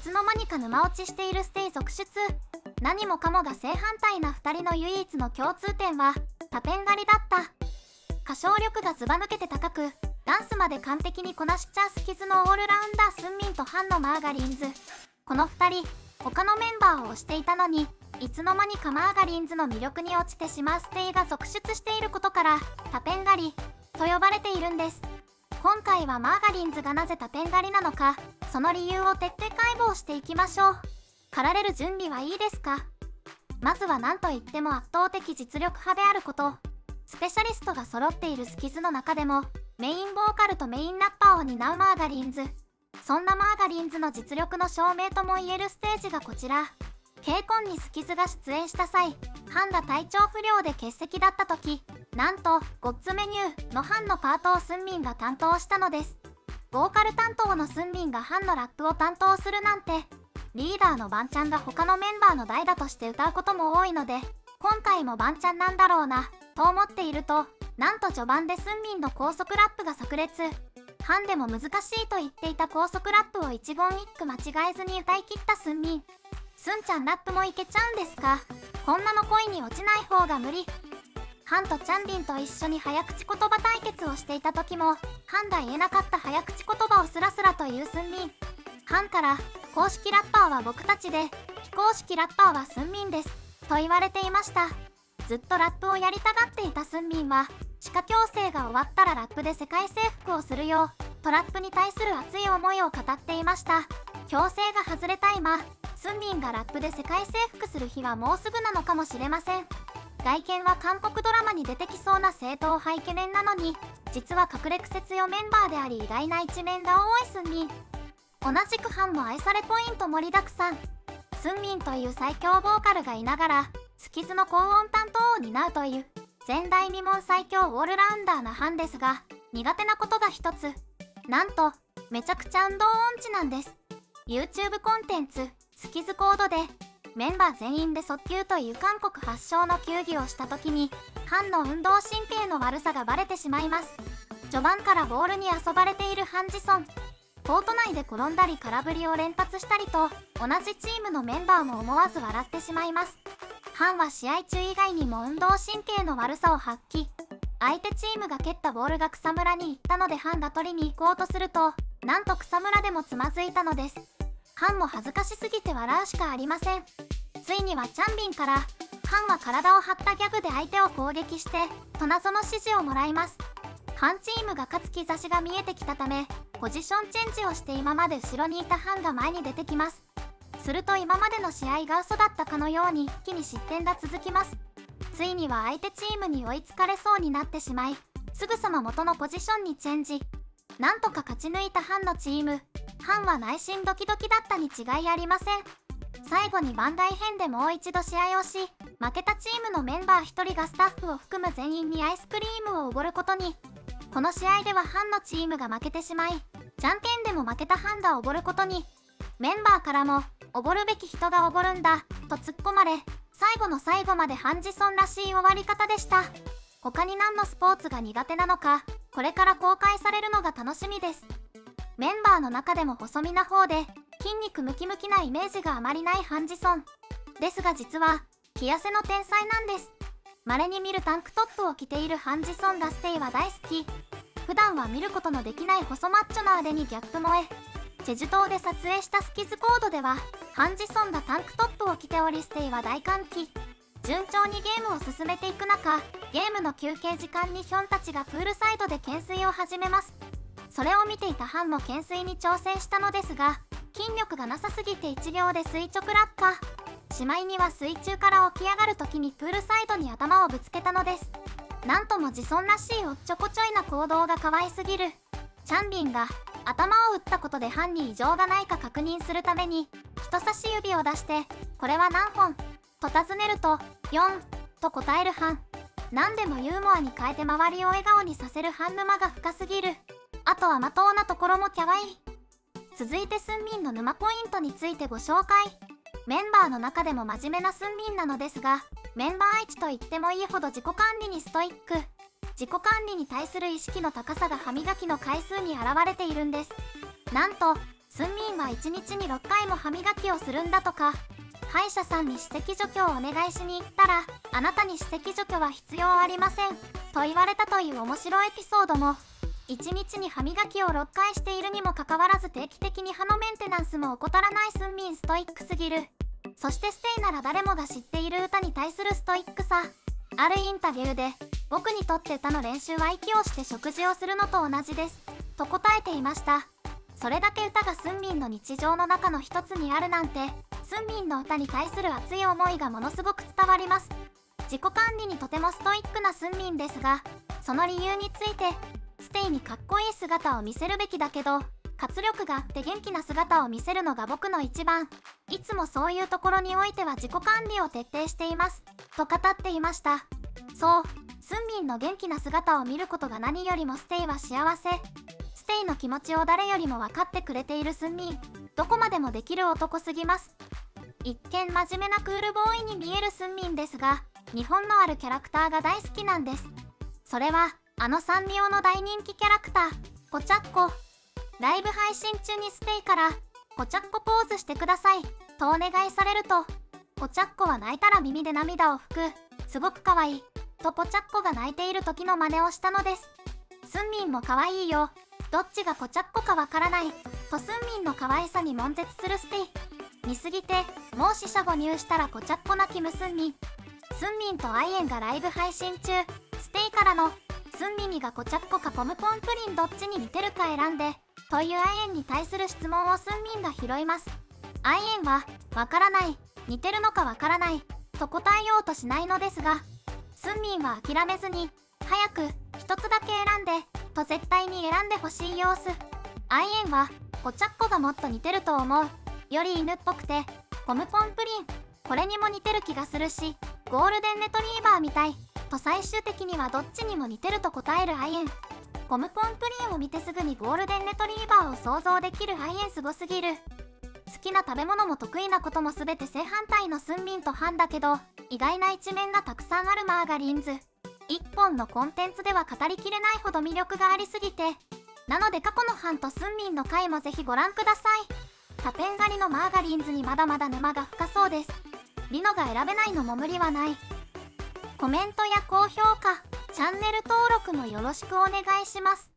つの間にか沼落ちしているステイ続出。何もかもが正反対な2人の唯一の共通点はタペン狩りだった。歌唱力がずば抜けて高く、ダンスまで完璧にこなしちゃうスキズのオールラウンダースンミンとハンのマーガリンズ。この2人、他のメンバーを推していたのに、いつの間にかマーガリンズの魅力に落ちてしまうステイが続出していることからタペン狩りと呼ばれているんです。今回はマーガリンズがなぜタペン狩りなのか、その理由を徹底解剖していきましょう。狩られる準備はいいですか？まずは何といっても圧倒的実力派であること。スペシャリストが揃っているスキズの中でもメインボーカルとメインラッパーを担うマーガリンズ。そんなマーガリンズの実力の証明ともいえるステージがこちら。KCONにスキズが出演した際、ハンが体調不良で欠席だった時、なんとゴッツメニューのハンのパートをスンミンが担当したのです。ボーカル担当のスンミンがハンのラップを担当するなんて、リーダーのバンちゃんが他のメンバーの代打として歌うことも多いので、今回もバンちゃんなんだろうなと思っていると、なんと序盤でスンミンの高速ラップが炸裂。ハンでも難しいと言っていた高速ラップを一言一句間違えずに歌い切ったスンミン。スンちゃんラップもいけちゃうんですか？こんなの恋に落ちない方が無理。ハンとチャンビンと一緒に早口言葉対決をしていた時も、ハンが言えなかった早口言葉をスラスラと言うスンミン。ハンから公式ラッパーは僕たちで、非公式ラッパーはスンミンですと言われていました。ずっとラップをやりたがっていたスンミンは、歯科矯正が終わったらラップで世界征服をするよとラップに対する熱い思いを語っていました。矯正が外れた今、スンミンがラップで世界征服する日はもうすぐなのかもしれません。外見は韓国ドラマに出てきそうな正統派イケメンなのに、実は隠れ癖強メンバーであり意外な一面が多いスンミン。同じくハンも愛されポイント盛りだくさん。スンミンという最強ボーカルがいながら、スキズの高音担当を担うという前代未聞最強オールラウンダーなハンですが、苦手なことが一つ。なんと、めちゃくちゃ運動音痴なんです。YouTube コンテンツ、スキズコードで、メンバー全員で速球という韓国発祥の球技をした時に、ハンの運動神経の悪さがバレてしまいます。序盤からボールに遊ばれているハンジソン。コート内で転んだり空振りを連発したりと、同じチームのメンバーも思わず笑ってしまいます。ハンは試合中以外にも運動神経の悪さを発揮。相手チームが蹴ったボールが草むらに行ったのでハンが取りに行こうとすると、なんと草むらでもつまずいたのです。ハンも恥ずかしすぎて笑うしかありません。ついにはチャンビンから、ハンは体を張ったギャグで相手を攻撃して、と謎の指示をもらいます。ハンチームが勝つ兆しが見えてきたため、ポジションチェンジをして今まで後ろにいたハンが前に出てきます。すると今までの試合が嘘だったかのように一気に失点が続きます。ついには相手チームに追いつかれそうになってしまい、すぐさま元のポジションにチェンジ。なんとか勝ち抜いたハンのチーム。ハンは内心ドキドキだったに違いありません。最後に番外編でもう一度試合をし、負けたチームのメンバー1人がスタッフを含む全員にアイスクリームをおごることに。この試合ではハンのチームが負けてしまい、じゃんけんでも負けたハンがおごることに。メンバーからも、おごるべき人がおごるんだ、と突っ込まれ、最後の最後までハンジソンらしい終わり方でした。他に何のスポーツが苦手なのか、これから公開されるのが楽しみです。メンバーの中でも細身な方で、筋肉ムキムキなイメージがあまりないハンジソン。ですが実は、気痩せの天才なんです。稀に見るタンクトップを着ているハンジソンらステイは大好き。普段は見ることのできない細マッチョな腕にギャップ萌え。チェジュ島で撮影したスキズコードでは、ハンジソンがタンクトップを着ておりステイは大歓喜。順調にゲームを進めていく中、ゲームの休憩時間にヒョンたちがプールサイドで懸垂を始めます。それを見ていたハンも懸垂に挑戦したのですが、筋力がなさすぎて1秒で垂直落下。しまいには水中から起き上がる時にプールサイドに頭をぶつけたのです。なんとも自尊らしいおっちょこちょいな行動が可愛すぎる。チャンビンが頭を打ったことでハンに異常がないか確認するために人差し指を出してこれは何本と尋ねると4と答えるハン。何でもユーモアに変えて周りを笑顔にさせるハン沼が深すぎる。あとはまとうなところもキャワイイ。続いてスンミンの沼ポイントについてご紹介。メンバーの中でも真面目なスンミンなのですが、メンバー1と言ってもいいほど自己管理にストイック。自己管理に対する意識の高さが歯磨きの回数に現れているんです。なんと、スンミンは1日に6回も歯磨きをするんだとか。歯医者さんに歯石除去をお願いしに行ったら、あなたに歯石除去は必要ありませんと言われたという面白いエピソードも。1日に歯磨きを6回しているにもかかわらず定期的に歯のメンテナンスも怠らないスンミン、ストイックすぎる。そしてステイなら誰もが知っている歌に対するストイックさ。あるインタビューで、僕にとって歌の練習は息をして食事をするのと同じですと答えていました。それだけ歌がスンミンの日常の中の一つにあるなんて、スンミンの歌に対する熱い思いがものすごく伝わります。自己管理にとてもストイックなスンミンですが、その理由について、ステイにかっこいい姿を見せるべきだけど、活力があって元気な姿を見せるのが僕の一番。いつもそういうところにおいては自己管理を徹底しています。と語っていました。そう、スンミンの元気な姿を見ることが何よりもステイは幸せ。ステイの気持ちを誰よりも分かってくれているスンミン。どこまでもできる男すぎます。一見真面目なクールボーイに見えるスンミンですが、日本のあるキャラクターが大好きなんです。それは、サンリオの大人気キャラクター、コチャッコ。ライブ配信中にステイから、コチャッコポーズしてください、とお願いされると、コチャッコは泣いたら耳で涙を拭く、すごく可愛い、とコチャッコが泣いている時の真似をしたのです。スンミンも可愛いよ、どっちがコチャッコかわからない、とスンミンの可愛さに悶絶するステイ。似すぎて、もう四捨五入したらコチャッコ泣きムスンミン。スンミンとアイエンがライブ配信中、ステイからの、スンミニがコチャッコかポムポンプリンどっちに似てるか選んで、というアイエンに対する質問をスンミンが拾います。アイエンは、わからない、似てるのかわからない、と答えようとしないのですが、スンミンは諦めずに、早く、一つだけ選んで、と絶対に選んでほしい様子。アイエンは、コチャッコがもっと似てると思う。より犬っぽくて、ポムポンプリン、これにも似てる気がするし、ゴールデンレトリーバーみたい、と最終的にはどっちにも似てると答えるアイエン。ポムポンプリンを見てすぐにゴールデンレトリーバーを想像できるアイエンすごすぎる。好きな食べ物も得意なことも全て正反対のスンミンとハンだけど、意外な一面がたくさんあるマーガリンズ。一本のコンテンツでは語りきれないほど魅力がありすぎて、なので過去のハンとスンミンの回もぜひご覧ください。タペン狩りのマーガリンズにまだまだ沼が深そうです。リノが選べないのも無理はない。コメントや高評価、チャンネル登録もよろしくお願いします。